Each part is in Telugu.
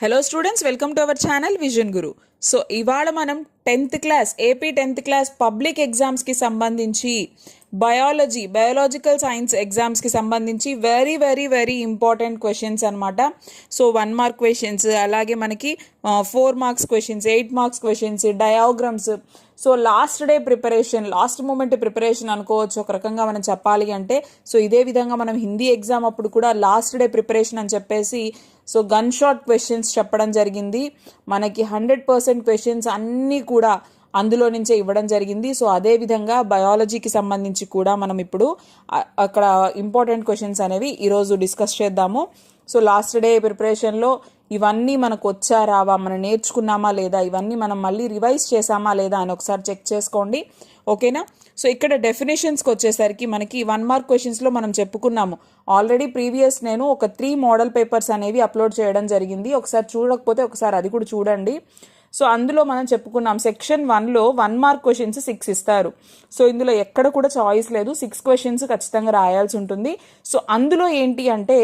Hello students, welcome to our channel vision Guru. So ఇవాళ మనం 10th class AP 10th class public ఎగ్జామ్స్కి సంబంధించి బయాలజికల్ సైన్స్ ఎగ్జామ్స్కి సంబంధించి very very very important questions అనమాట. సో 1 మార్క్ క్వశ్చన్స్, అలాగే మనకి 4 marks questions, 8 marks questions, diagrams. So last moment preparation అనుకోవచ్చు ఒక రకంగా మనం చెప్పాలి అంటే. సో ఇదే విధంగా మనం హిందీ ఎగ్జామ్ అప్పుడు కూడా లాస్ట్ డే ప్రిపరేషన్ అని చెప్పేసి సో గన్ షాట్ క్వశ్చన్స్ చెప్పడం జరిగింది. మనకి 100% క్వశ్చన్స్ అన్నీ కూడా అందులో నుంచే ఇవ్వడం జరిగింది. సో అదేవిధంగా బయాలజీకి సంబంధించి కూడా మనం ఇప్పుడు అక్కడ ఇంపార్టెంట్ క్వశ్చన్స్ అనేవి ఈరోజు డిస్కస్ చేద్దాము. సో లాస్ట్ డే ప్రిపరేషన్లో ఇవన్నీ మనకు వచ్చా రావా, మనం నేర్చుకున్నామా లేదా, ఇవన్నీ మనం మళ్ళీ రివైజ్ చేసామా లేదా అని ఒకసారి చెక్ చేసుకోండి, ఓకేనా. సో ఇక్కడ డెఫినేషన్స్కి వచ్చేసరికి మనకి 1 మార్క్ క్వశ్చన్స్లో మనం చెప్పుకున్నాము ఆల్రెడీ. ప్రీవియస్ నేను ఒక 3 మోడల్ పేపర్స్ అనేవి అప్లోడ్ చేయడం జరిగింది. ఒకసారి చూడకపోతే ఒకసారి అది కూడా చూడండి. సో అందులో మనం చెప్పుకున్నాం సెక్షన్ 1లో 1 మార్క్ క్వశ్చన్స్ 6 ఇస్తారు. సో ఇందులో ఎక్కడ కూడా చాయిస్ లేదు, 6 క్వశ్చన్స్ ఖచ్చితంగా రాయాల్సి ఉంటుంది. సో అందులో ఏంటి అంటే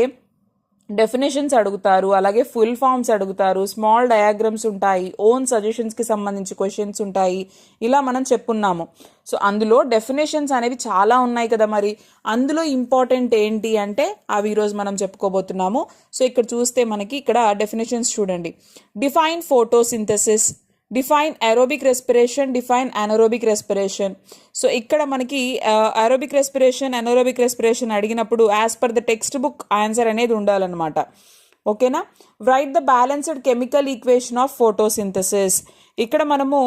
డెఫినేషన్స్ అడుగుతారు, అలాగే ఫుల్ ఫామ్స్ అడుగుతారు, స్మాల్ డయాగ్రామ్స్ ఉంటాయి, ఓన్ సజెషన్స్కి సంబంధించి క్వశ్చన్స్ ఉంటాయి, ఇలా మనం చెప్పున్నాము. సో అందులో డెఫినేషన్స్ అనేవి చాలా ఉన్నాయి కదా, మరి అందులో ఇంపార్టెంట్ ఏంటి అంటే అవి ఈరోజు మనం చెప్పుకోబోతున్నాము. సో ఇక్కడ చూస్తే మనకి ఇక్కడ డెఫినేషన్స్ చూడండి. Define photosynthesis, define aerobic respiration, define anaerobic respiration. So ఇక్కడ మనకి anaerobic రెస్పిరేషన్ అడిగినప్పుడు as per the text book answer అనేది ఉండాలన్నమాట, ఓకేనా. Right the balanced chemical equation of photosynthesis. ఇక్కడ మనము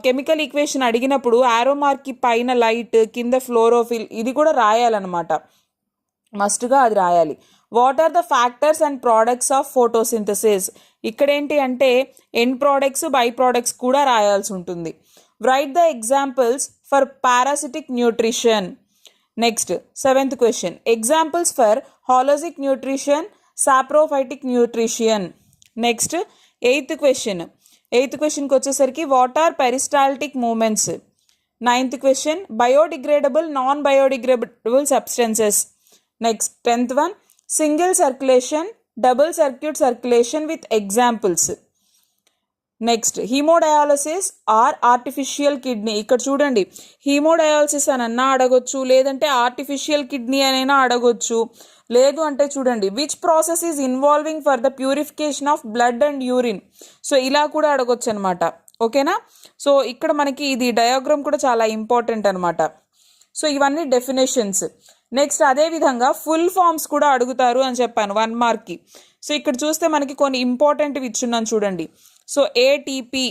కెమికల్ ఈక్వేషన్ అడిగినప్పుడు ఆరో మార్క్కి పైన లైట్, కింద ఫ్లోరోఫిల్, ఇది కూడా రాయాలన్నమాట, మస్ట్గా అది రాయాలి. What are the factors and products of photosynthesis. ఇక్కడ ఏంటి అంటే ఎండ్ ప్రోడక్ట్స్, బై ప్రోడక్ట్స్ కూడా రాయాల్సి ఉంటుంది. Write the examples for parasitic nutrition. Next 7th question, examples for holozoic nutrition, saprophytic nutrition. Next 8th క్వశ్చన్కి వచ్చేసరికి what are peristaltic movements. 9th question, biodegradable, non biodegradable substances. Next 10th one, single circulation, double circuit circulation with examples. Next haemodialysis or artificial kidney. ఇక్కడ చూడండి, హీమోడయాలసిస్ అని అన్నా అడగొచ్చు, లేదంటే ఆర్టిఫిషియల్ కిడ్నీ అనైనా అడగొచ్చు. లేదు అంటే చూడండి, which process is involving for the purification of blood and urine. So ఇలా కూడా అడగొచ్చు అనమాట, ఓకేనా. సో ఇక్కడ మనకి ఇది డయాగ్రామ్ కూడా చాలా ఇంపార్టెంట్ అనమాట. సో ఇవన్నీ డెఫినేషన్స్. నెక్స్ట్ అదేవిధంగా ఫుల్ ఫామ్స్ కూడా అడుగుతారు అని చెప్పాను 1 మార్క్కి. సో ఇక్కడ చూస్తే మనకి కొన్ని ఇంపార్టెంట్వి ఇచ్చున్నాను చూడండి. సో ఏటీపీ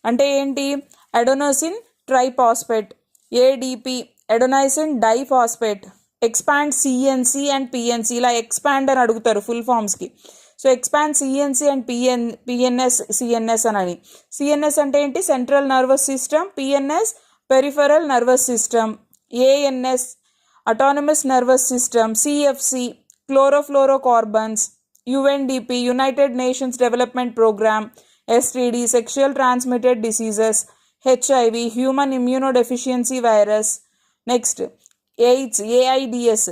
అంటే ఏంటి, adenosine triphosphate. ADP adenosine diphosphate. Expand CNC and PNC, ఇలా ఎక్స్పాండ్ అని అడుగుతారు ఫుల్ ఫామ్స్కి. So expand CNC and PNS CNS అని. సిఎన్ఎస్ అంటే ఏంటి, central nervous system. PNS peripheral nervous system. ANS autonomous nervous system. CFC chlorofluorocarbons. UNDP United Nations Development Program. STD sexual transmitted diseases. HIV human immunodeficiency virus. Next AIDS AIDS,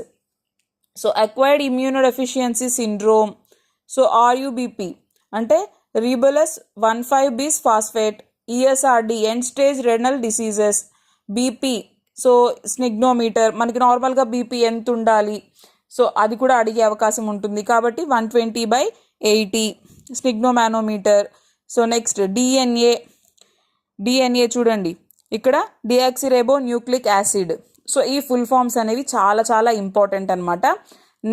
so acquired immunodeficiency syndrome. So RUBP అంటే ribulose 1,5 bis phosphate. ESRD end stage renal diseases. BP so స్నిగ్నోమీటర్, మనకి నార్మల్గా బీపీ ఎంత ఉండాలి, సో అది కూడా అడిగే అవకాశం ఉంటుంది కాబట్టి 120/80 స్నిగ్నోమానోమీటర్. సో నెక్స్ట్ డిఎన్ఏ చూడండి, ఇక్కడ డియాక్సిరైబో న్యూక్లిక్ యాసిడ్. సో ఈ ఫుల్ ఫామ్స్ అనేవి చాలా చాలా ఇంపార్టెంట్ అనమాట.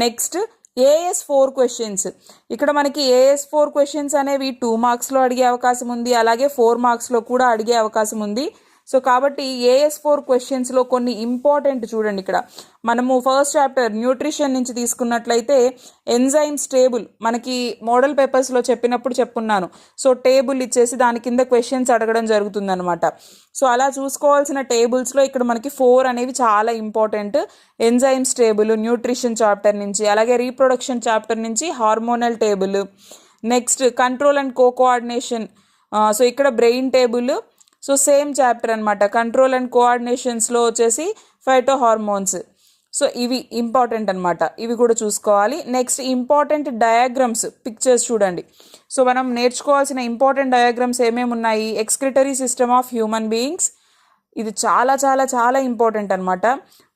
Next AS4 questions. ఇక్కడ మనకి AS4 క్వశ్చన్స్ అనేవి 2 మార్క్స్లో అడిగే అవకాశం ఉంది, అలాగే 4 మార్క్స్లో కూడా అడిగే అవకాశం ఉంది. సో కాబట్టి AS4 క్వశ్చన్స్లో కొన్ని ఇంపార్టెంట్ చూడండి. ఇక్కడ మనము ఫస్ట్ చాప్టర్ న్యూట్రిషన్ నుంచి తీసుకున్నట్లయితే ఎంజైమ్స్ టేబుల్ మనకి మోడల్ పేపర్స్లో చెప్పినప్పుడు చెప్పున్నాను. సో టేబుల్ ఇచ్చేసి దాని కింద క్వశ్చన్స్ అడగడం జరుగుతుంది అనమాట. సో అలా చూసుకోవాల్సిన టేబుల్స్లో ఇక్కడ మనకి 4 అనేవి చాలా important. Enzymes table nutrition chapter నుంచి, అలాగే రీప్రొడక్షన్ చాప్టర్ నుంచి hormonal table. Next control and coordination. So ఇక్కడ brain table. So same chapter అనమాట, కంట్రోల్ అండ్ కోఆర్డినేషన్స్లో వచ్చేసి ఫైటో హార్మోన్స్. సో ఇవి ఇంపార్టెంట్ అనమాట, ఇవి కూడా చూసుకోవాలి. నెక్స్ట్ ఇంపార్టెంట్ డయాగ్రామ్స్, పిక్చర్స్ చూడండి. సో మనం నేర్చుకోవాల్సిన ఇంపార్టెంట్ డయాగ్రామ్స్ ఏమేమి ఉన్నాయి? Excretory system of human beings, ఇది చాలా చాలా చాలా ఇంపార్టెంట్ అనమాట,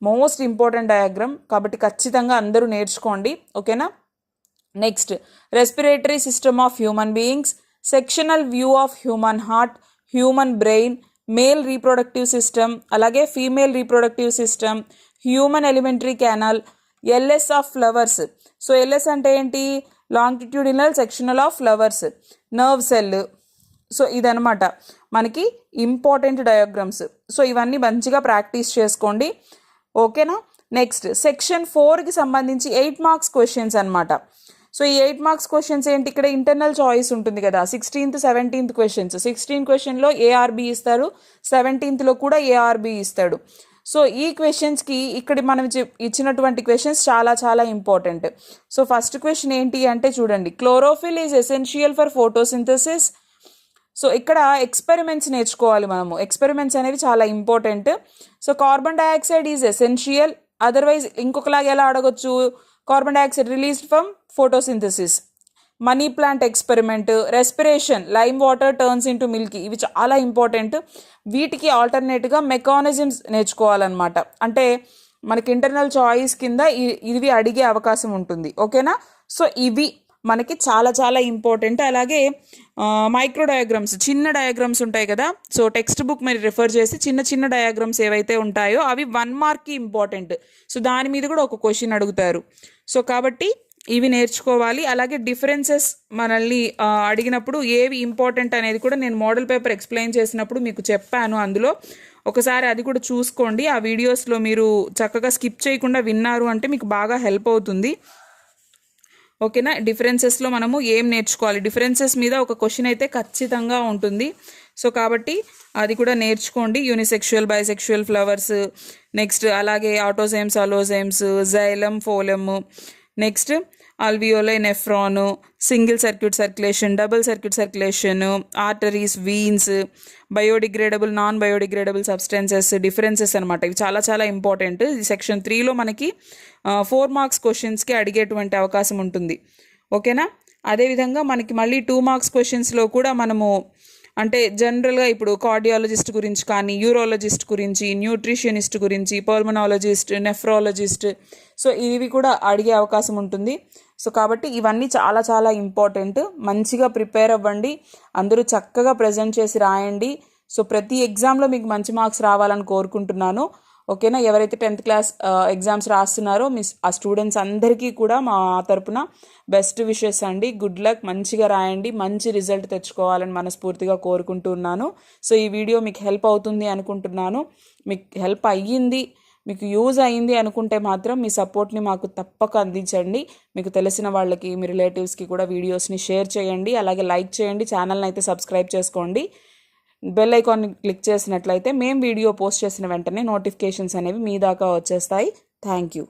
మోస్ట్ ఇంపార్టెంట్ డయాగ్రామ్, కాబట్టి ఖచ్చితంగా అందరూ నేర్చుకోండి, ఓకేనా. Next respiratory system of human beings, sectional view of human heart, human brain, male reproductive system, అలాగే female reproductive system, human alimentary canal, LS of flowers. So LS అంటే ఏంటి? Longitudinal sectional of flowers, nerve cell. So ఇదనమాట మనకి ఇంపార్టెంట్ డయాగ్రామ్స్. సో ఇవన్నీ మంచిగా ప్రాక్టీస్ చేసుకోండి, ఓకేనా. నెక్స్ట్ సెక్షన్ 4కి సంబంధించి 8 మార్క్స్ క్వశ్చన్స్ అనమాట. సో ఈ 8 మార్క్స్ క్వశ్చన్స్ ఏంటి? ఇక్కడ ఇంటర్నల్ చాయిస్ ఉంటుంది కదా, 16th 17th క్వశ్చన్స్. 16 క్వశ్చన్లో ఏఆర్బి ఇస్తారు, 17thలో కూడా ఏఆర్బి ఇస్తాడు. సో ఈ క్వశ్చన్స్కి ఇక్కడ మనం ఇచ్చినటువంటి క్వశ్చన్స్ చాలా చాలా ఇంపార్టెంట్. సో ఫస్ట్ క్వశ్చన్ ఏంటి అంటే చూడండి, chlorophyll is essential for photosynthesis. So ఇక్కడ ఎక్స్పెరిమెంట్స్ నేర్చుకోవాలి మనము, ఎక్స్పెరిమెంట్స్ అనేవి చాలా important. So carbon dioxide is essential, otherwise ఇంకొకలాగా ఎలా అడగొచ్చు, carbon dioxide released from photosynthesis. Money plant experiment, respiration, lime water turns into milky, ఇవి చాలా ఇంపార్టెంట్. వీటికి ఆల్టర్నేట్గా మెకానిజమ్స్ నేర్చుకోవాలన్నమాట, అంటే మనకి ఇంటర్నల్ చాయిస్ కింద ఇవి అడిగే అవకాశం ఉంటుంది, ఓకేనా. సో ఇవి మనకి చాలా చాలా ఇంపార్టెంట్. అలాగే మైక్రో డయాగ్రామ్స్, చిన్న డయాగ్రామ్స్ ఉంటాయి కదా, సో టెక్స్ట్ బుక్ మీరు రిఫర్ చేసి చిన్న చిన్న డయాగ్రామ్స్ ఏవైతే ఉంటాయో అవి 1 మార్క్కి ఇంపార్టెంట్. సో దాని మీద కూడా ఒక క్వశ్చన్ అడుగుతారు. సో కాబట్టి ఇవి నేర్చుకోవాలి. అలాగే డిఫరెన్సెస్ మనల్ని అడిగినప్పుడు ఏవి ఇంపార్టెంట్ అనేది కూడా నేను మోడల్ పేపర్ ఎక్స్ప్లెయిన్ చేసినప్పుడు మీకు చెప్పాను, అందులో ఒకసారి అది కూడా చూసుకోండి. ఆ వీడియోస్లో మీరు చక్కగా స్కిప్ చేయకుండా విన్నారు అంటే మీకు బాగా హెల్ప్ అవుతుంది, ఓకేనా. డిఫరెన్సెస్లో మనము ఏం నేర్చుకోవాలి, డిఫరెన్సెస్ మీద ఒక క్వశ్చన్ అయితే ఖచ్చితంగా ఉంటుంది. సో కాబట్టి అది కూడా నేర్చుకోండి. యూనిసెక్షువల్, బైసెక్షువల్ ఫ్లవర్స్, నెక్స్ట్ అలాగే autozymes, allozymes, xylem, phloem, next alveoli, nephron, single circuit circulation, double circuit circulation, arteries, veins, biodegradable, non biodegradable substances, differences అనమాట. ఇవి చాలా చాలా ఇంపార్టెంట్. ఇది సెక్షన్ 3లో మనకి 4 మార్క్స్ క్వశ్చన్స్కి అడిగేటువంటి అవకాశం ఉంటుంది, ఓకేనా. అదేవిధంగా మనకి మళ్ళీ 2 మార్క్స్ క్వశ్చన్స్లో కూడా మనము అంటే జనరల్గా ఇప్పుడు కార్డియాలజిస్ట్ గురించి కానీ, యూరాలజిస్ట్ గురించి, న్యూట్రిషనిస్ట్ గురించి, పల్మనాలజిస్ట్, నెఫ్రాలజిస్ట్, సో ఇవి కూడా అడిగే అవకాశం ఉంటుంది. సో కాబట్టి ఇవన్నీ చాలా చాలా ఇంపార్టెంట్. మంచిగా ప్రిపేర్ అవ్వండి, అందరూ చక్కగా ప్రజెంట్ చేసి రాయండి. సో ప్రతి ఎగ్జామ్లో మీకు మంచి మార్క్స్ రావాలని కోరుకుంటున్నాను, ఓకేనా. ఎవరైతే 10th క్లాస్ ఎగ్జామ్స్ రాస్తున్నారో ఆ స్టూడెంట్స్ అందరికీ కూడా మా తరపున బెస్ట్ విషెస్ అండి. గుడ్ లక్, మంచిగా రాయండి, మంచి రిజల్ట్ తెచ్చుకోవాలని మనస్ఫూర్తిగా కోరుకుంటున్నాను. సో ఈ వీడియో మీకు హెల్ప్ అవుతుంది అనుకుంటున్నాను. మీకు హెల్ప్ అయ్యింది, మీకు యూజ్ అయ్యింది అనుకుంటే మాత్రం మీ సపోర్ట్ని మాకు తప్పక అందించండి. మీకు తెలిసిన వాళ్ళకి, మీ రిలేటివ్స్కి కూడా వీడియోస్ని షేర్ చేయండి, అలాగే లైక్ చేయండి, ఛానల్ని అయితే సబ్స్క్రైబ్ చేసుకోండి. బెల్ ఐకాన్ని క్లిక్ చేసినట్లయితే మేము వీడియో పోస్ట్ చేసిన వెంటనే నోటిఫికేషన్స్ అనేవి మీ దాకా వచ్చేస్తాయి. Thank you.